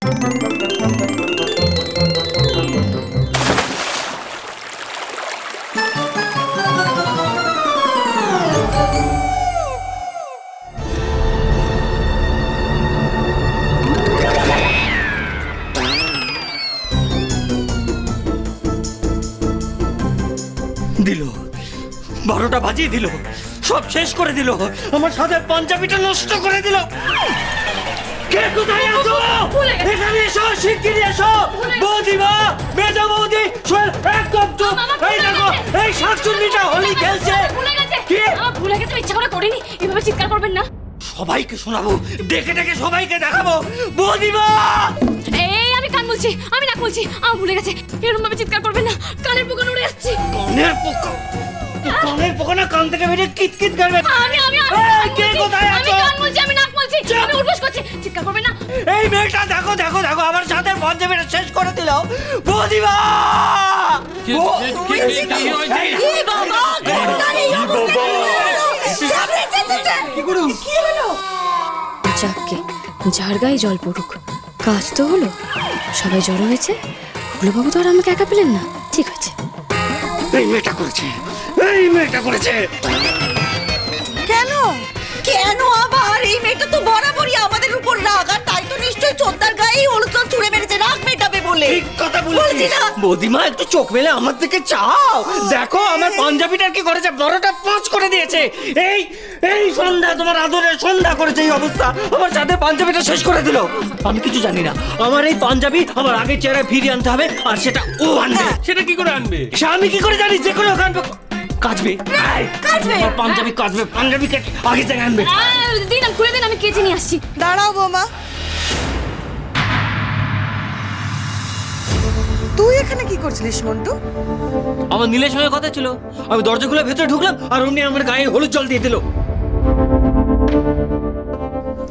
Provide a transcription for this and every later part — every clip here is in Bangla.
দিল 12টা বাজিয়ে দিল, সব শেষ করে দিল, আমার সাথে পাঞ্জাবিটা নষ্ট করে দিল। কে কোথায় আছো? এখানে এসো, শিগগিরই এসো। বৌদিমা, মেজো বৌদি, সোহেল একদম চুপ। এই দেখো, এই শাকচুন্নিটা হোলি খেলছে। কি ভুলে গেছে, ইচ্ছা করে করিনি। এভাবে চিৎকার করবেন না। সবাইকে শোনাবো, ডেকে ডেকে সবাইকে দেখাবো। বৌদিমা, এই আমি কান বলছি, আমি নাক বলছি। আমার ভুলে গেছে, এরকম ভাবে চিৎকার করবেন না। কানের পোকা উড়ে যাচ্ছে। কানের পোকা? কানের পোকা না, কান থেকে বেরিয়ে কিতকিত করবে। আমি কে কোথায় আছো? আমি কান বলছি, আমি নাক বলছি, আমি উঠবস করছি। চিৎকার করবেন না। এই মেয়েটা দেখো দেখো দেখো, আমার সাথে পাঞ্জাবিটা শেষ করে দিল। বৌদিমা, যাকে যার গায়ে জল পড়ুক, কাজ তো হলো। সবাই জড়ো হয়েছে, হুলুবাবু তো আর আমাকে একা পেলেন না। ঠিক আছে, এই মেয়েটা করেছে, এই মেয়েটা করেছে। কেন কেন আবার? এই মেয়েটা তো বরাবরই আমাদের উপর রাগ, আর তাই তো নিশ্চয়ই চোদ্দার গায়ে হলুদ জল ছুঁড়ে মেরেছে রাগ মেটাবে বলে। ঠিক কথা বলছি না? বৌদিমা, একটু চোখ মেলে আমার দিকে চাও। দেখো আমার পাঞ্জাবিটার কি করেছে, 12টা 5 করে দিয়েছে। এই এই সন্ধ্যা, তোমার আদরের সন্ধ্যা করেছে এই অবস্থা। আমার সাথে পাঞ্জাবিটা শেষ করে দিল। আমি কিছু জানি না, আমার এই পাঞ্জাবি আমার আগের চেহারায় ফিরিয়ে আনতে হবে, আর সেটা ও আনবে। সেটা কি করে আনবে? সে আমি কি করে জানি? যে কোনো আনবে, কাচবে, আমার পাঞ্জাবি কাচবে, পাঞ্জাবি আগে থেকে আনবে। দিন আমি খুলে দিন, আমি কেচে নিয়ে আসছি। দাঁড়াও বৌমা, তুই এখানে কি করছিলিস মন্টু? আমার নীলের সঙ্গে কথা ছিল, আমি দরজা খুলে ভেতরে ঢুকলাম, আর অমনি আমার গায়ে হলুদ জল দিয়ে দিল।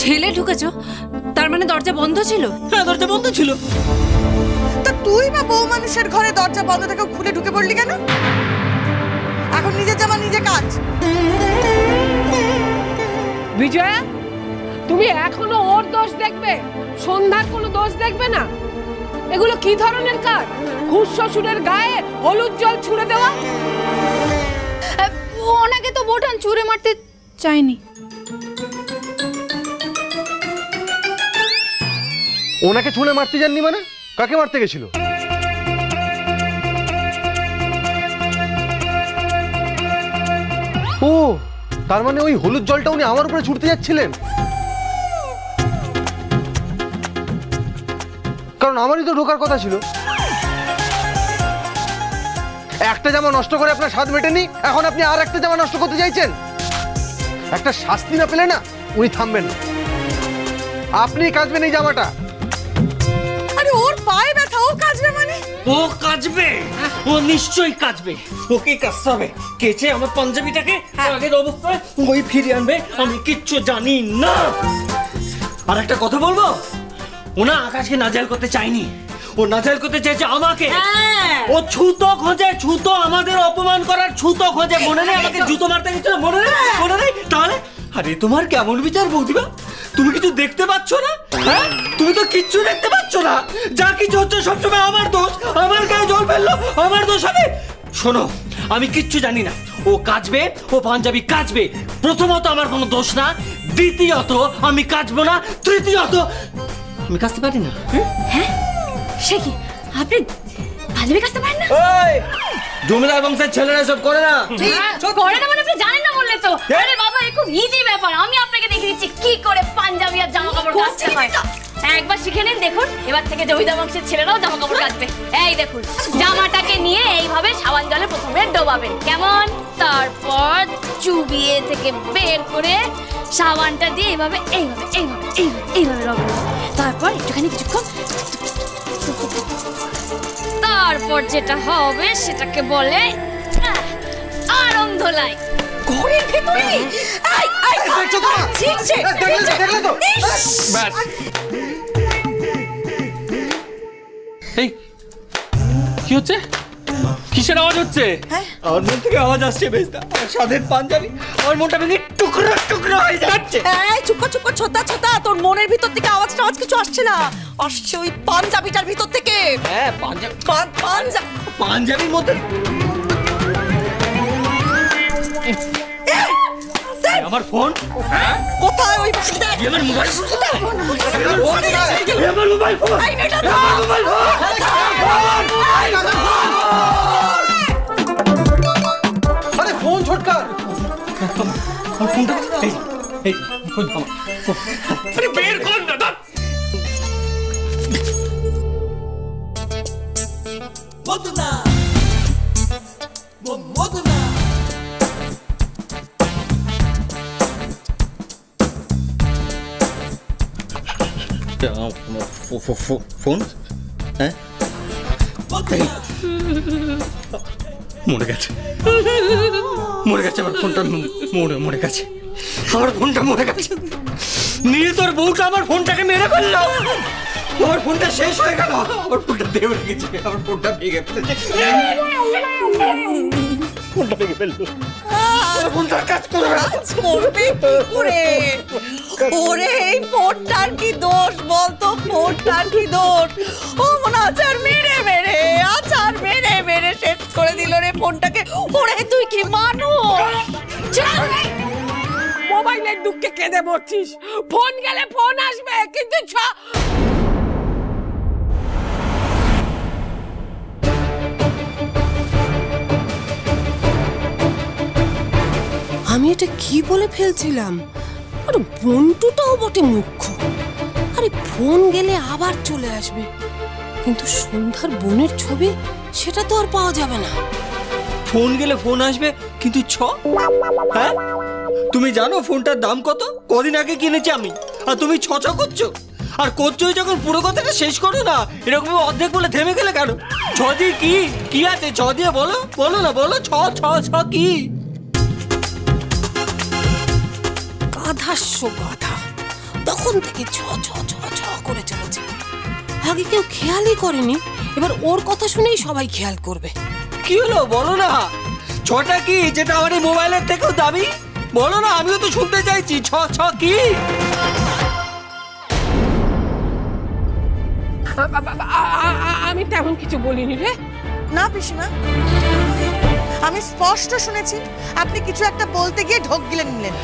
ঠেলে ঢুকেছো? তার মানে দরজা বন্ধ ছিল? হ্যাঁ, দরজা বন্ধ ছিল। তা তুই বা বউ মানুষের ঘরে দরজা বন্ধ থেকে খুলে ঢুকে পড়লি কেন? এখন নিজের জামা নিজে কাজ। বিজয়া, তুমি এখনো ওর দোষ দেখবে, সন্ধ্যার কোনো দোষ দেখবে না? এগুলো কি ধরনের কাজ? খুশ শ্বশুরের গায়ে হলুদ জল ছুঁড়ে দেওয়া। ওনাকে তো বোটান ছুঁড়ে মারতে চাইনি। ওনাকে ছুঁড়ে মারতে যাননি মানে? কাকে মারতে গেছিল? ও, তার মানে ওই হলুদ জলটা উনি আমার উপরে ছুটতে যাচ্ছিলেন, কারণ আমারই তো ঢোকার কথা ছিল। একটা জামা নষ্ট করে আপনার স্বাদ মেটেনি, এখন আপনি আর একটা জামা নষ্ট করতে চাইছেন। একটা শাস্তি না পেলে না উনি থামবেন না। আপনি কাচবেন এই জামাটা। আরে ওর পায়ে ব্যথা, ও কাচবে মানে? ও কাচবে, ও নিশ্চয়ই কাচবে। ওকে কাচতে হবে। কেচে আমার পাঞ্জাবিটাকে আগের অবস্থায় ওই ফিরিয়ে আনবে। আমি কিচ্ছু জানি না। আর একটা কথা বলবো, ওনা আকাশকে নাজেহাল করতে চায়নি, ও নাজেহাল করতে চেয়েছে আমাকে। ও ছুতো খোঁজে, ছুতো, আমাদের অপমান করার ছুতো খোঁজে। মনে নেই আমাকে জুতো মারতে গেছিল? মনে নেই? মনে নেই? তাহলে আরে তোমার কেমন বিচার বৌদিমা? তুমি কিছু দেখতে পাচ্ছ না? হ্যাঁ, তুমি তো কিচ্ছু দেখতে পাচ্ছ না। যা কিছু হচ্ছে সবসময় আমার দোষ। আমার গায়ে জল ফেললো, আমার দোষ হবে। শোনো, আমি কিচ্ছু জানি না। ও কাচবে, ও পাঞ্জাবি কাচবে। প্রথমত আমার কোনো দোষ না, দ্বিতীয়ত আমি কাচবো না, তৃতীয়ত আমি কাচতে পারি না। হ্যাঁ, সে কি আপনি পাঞ্জাবি কাচতে পারেন না? ওই জমিদার বংশের ছেলেরা সব করে না। করে না মানে আপনি জানেন না বললে তো। আরে বাবা, এই খুব ইজি ব্যাপার। আমি আপনাকে দেখিয়ে দিচ্ছি কি করে পাঞ্জাবি আর জামা কাপড় কাচতে হয়। একবার শিখে নিন, দেখুন এবার থেকে জমিদার বংশের ছেলেরাও জামা কাপড় কাচবে। এই দেখুন, জামাটাকে নিয়ে এইভাবে সাবান জলে প্রথমে ডোবাবেন, কেমন? তারপর চুবিয়ে থেকে বের করে সাবানটা দিয়ে এইভাবে এইভাবে এইভাবে এইভাবে এইভাবে রগড়াবেন। তারপর একটুখানি কিছুক্ষণ, তারপর যেটা হবে সেটাকে বলে আনন্দ লাই। ঘরের ভেতরে এই কি হচ্ছে? কিসের আওয়াজ হচ্ছে? আমার মন থেকে আওয়াজ আসছে বেশ। আমার সাদের পাঞ্জাবি আমার মনটা ভেঙে টুকরো টুকরো শুকনো হয়ে যাচ্ছে। এই চুপ কর ছোটা ছোটা, তোর মনের ভিতর থেকে আওয়াজ কিছু আসছে না, আসছে ওই পাঞ্জাবিটার ভিতর থেকে। হ্যাঁ পাঞ্জাবির মধ্যে আমার ফোন কোথায়? ওই আমার মোবাইল ফোন কোথায়? আমার মোবাইল ফোন আরে ফোন ছোটকার, বের কর দাদা। ফোন হ্যাঁ মরে গেছে আমার ফোনটা মরে গেছে, আমার ফোনটা মরে গেছে। নিয়ে তোর বউটা আমার ফোনটাকে মেরে ফেললো, আমার ফোনটা শেষ হয়ে গেল, আমার ফোনটা দেও রেখেছে, আমার ফোনটা ভেঙে ফেলেছে, ফোনটা ভেঙে ফেললো। ফোনটার কাজ করবে কি করে? ওরে এই ফোনটার কি দোষ বলতো? ফোনটার কি দোষ? ও মনে আচার মেরে শেষ করে দিল রে ফোনটাকে। ওরে তুই কি মানুষ? মোবাইলের দুঃখে কেঁদে মরছিস, ফোন গেলে ফোন আসবে, কিন্তু আমি এটা কি বলে ফেলছিলাম? আরে বন্টুটাও বটে মুখ্য। আরে ফোন গেলে আবার চলে আসবে, কিন্তু সন্ধ্যার বোনের ছবি সেটা তো আর পাওয়া যাবে না। ফোন গেলে ফোন আসবে, কিন্তু হ্যাঁ তুমি জানো ফোনটার দাম কত? কদিন আগে কিনেছি আমি, আর তুমি ছ করছো। আর করছোই যখন পুরো কথাটা শেষ করো না, এরকম অর্ধেক বলে থেমে গেলে কেন? ছ দিয়ে কি আছে? ছ দিয়ে বলো না, বলো ছ কি? গাধাস্য গাধা, তখন থেকে ছ করে চলেছে। আগে কেউ খেয়ালই করেনি, এবার ওর কথা শুনেই সবাই খেয়াল করবে। কি হলো বলো না, ছটা কি যেটা আমার এই মোবাইলের থেকেও দামি? বলো না, আমিও তো শুনতে চাইছি। ছ কি? আমি তেমন কিছু বলিনি রে। না পিসিমা, আমি স্পষ্ট শুনেছি আপনি কিছু একটা বলতে গিয়ে ঢোক গিলে নিলেন।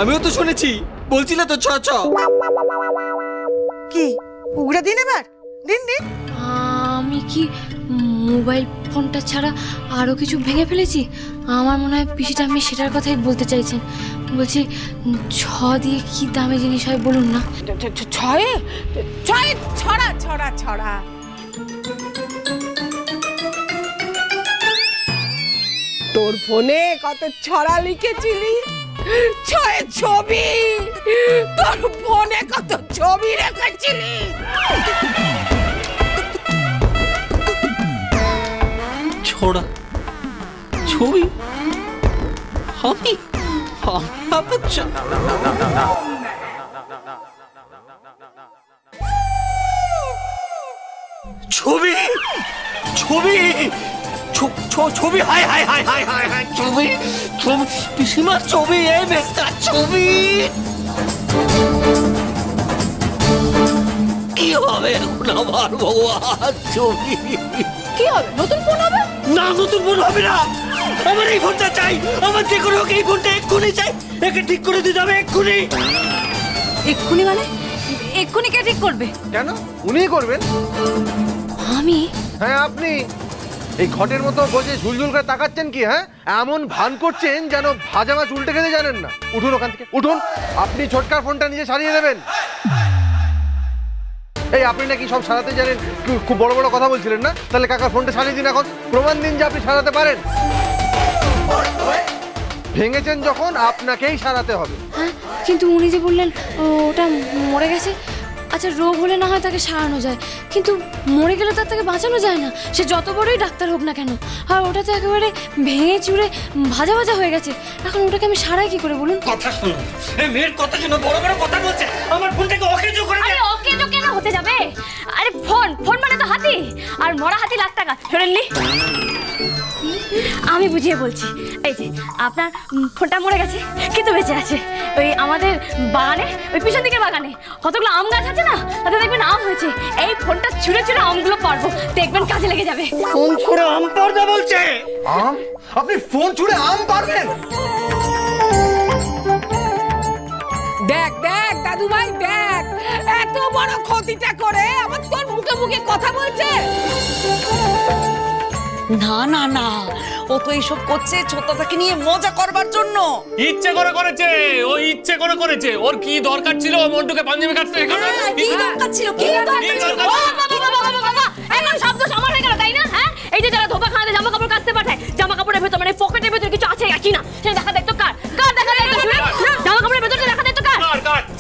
আমিও তো শুনেছি, বলছিলে তো ছ কি উগড়ে দিন এবার? দিন আমি কি মোবাইল ফোনটা ছাড়া আরো কিছু ভেঙে ফেলেছি? আমার মনে হয় পিসিটা আমি সেটার কথাই বলতে চাইছেন। বলছি ছ দিয়ে কি দামি জিনিস হয় বলুন না। ছয়ে ছড়া তোর ফোনে কত ছড়া লিখেছিলি? ছয়ে ছবি, তোর ফোনে কত ছবি রেখেছিলি? ছবি ছবি হায় ছবি পিসিমার ছবি, এই মেস্টার ছবি। কি হবে এখন আমার বউয়া? ছবি কি হবে? নতুন ফোন হবে না? নতুন ফোন হবে না, আমার এই ফোনটা চাই। আমার যে কোনো এই ফোনটা এক্ষুনি চাই, একে ঠিক করে দিতে হবে এক্ষুনি। এক্ষুনি মানে? এক্ষুনি কে ঠিক করবে? কেন উনিই করবেন? আমি? হ্যাঁ আপনি। এই ঘটের মতো বসে ঝুলঝুল করে তাকাচ্ছেন কি? হ্যাঁ এমন ভান করছেন যেন ভাজা মাছ উল্টে খেতে জানেন না। উঠুন ওখান থেকে, উঠুন। আপনি ছোটকার ফোনটা নিজে সারিয়ে দেবেন। এই আপনি নাকি সব সারাতে জানেন, খুব বড় বড় কথা বলছিলেন না? তাহলে কাকার ফোনটা সারিয়ে দিন এখন, প্রমাণ দিন যে আপনি সারাতে পারেন। ভেঙেছেন যখন আপনাকেই সারাতে হবে। হ্যাঁ, কিন্তু উনি যে বললেন ওটা মরে গেছে। আচ্ছা, রোগ হলে না হয় তাকে সারানো যায়, কিন্তু মরে গেলে তার তাকে বাঁচানো যায় না, সে যত বড়ই ডাক্তার হোক না কেন। আর ওটা তো একেবারে ভেঙে চুরে ভাজা হয়ে গেছে। এখন ওটাকে আমি সারাই কি করে বলুন? কথা শুনুন, এই মেয়ের কথা শুনো, বড় বড় কথা বলছে। আমার ফোনটাকে অকেজো করে দেন। আরে অকেজো কেন হতে যাবে? আরে ফোন মানে তো হাতি, আর মরা হাতি লাখ টাকা। শুনেননি? আমি বুঝিয়ে বলছি। এই যে আপনার ফোনটা মরে গেছে কিন্তু বেঁচে আছে। ওই আমাদের বাগানে, ওই পিছন দিকের বাগানে কতগুলো আম গাছ আছে না, তাতে দেখবেন আম হয়েছে। এই ফোনটা ছুঁড়ে ছুঁড়ে আমগুলো পারবো, দেখবেন কাজে লেগে যাবে। ফোন ছুঁড়ে আম পারবে বলছে? আম? আপনি ফোন ছুঁড়ে আম পারবেন? দেখ দেখ দাদু ভাই দেখ, এত বড় ক্ষতিটা করে আবার তোর মুখে মুখে কথা বলছে। না না না, ও তো এইসব করছে ছোটটাকে নিয়ে মজা করবার জন্য। ইচ্ছে করে করেছে, ও ইচ্ছে করে করেছে। ওর কি দরকার ছিল ও মন্টুকে পাঞ্জাবি কাটতে? কি দরকার ছিল? কি দরকার ছিল? ও বাবা, এখন শব্দ আমার হয়ে গেল তাই না? হ্যাঁ, এই যে যারা ধোপা খাওয়াতে জামা কাপড় কাচতে পাঠায়, জামা কাপড়ের ভেতর মানে পকেটের ভেতর কিছু আছে কি না সেটা দেখা দেখতো কার? কার দেখা দেখতো? জামা কাপড়ের ভেতরটা দেখা দেখতো কার?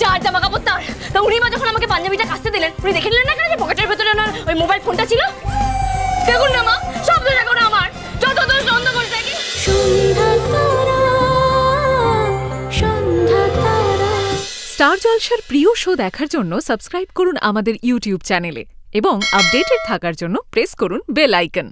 যার জামা কাপড় তার। তো উনি মা যখন আমাকে পাঞ্জাবিটা কাচতে দিলেন, উনি দেখে নিলেন না কেন যে পকেটের ভেতরে ওনার ওই মোবাইল ফোনটা ছিল? দেখুন না মা, শব্দ দেখুন আমার, যত দোষ বন্ধ করে থাকি। স্টার জলসার প্রিয় শো দেখার জন্য সাবস্ক্রাইব করুন আমাদের ইউটিউব চ্যানেলে এবং আপডেটেড থাকার জন্য প্রেস করুন বেল আইকন।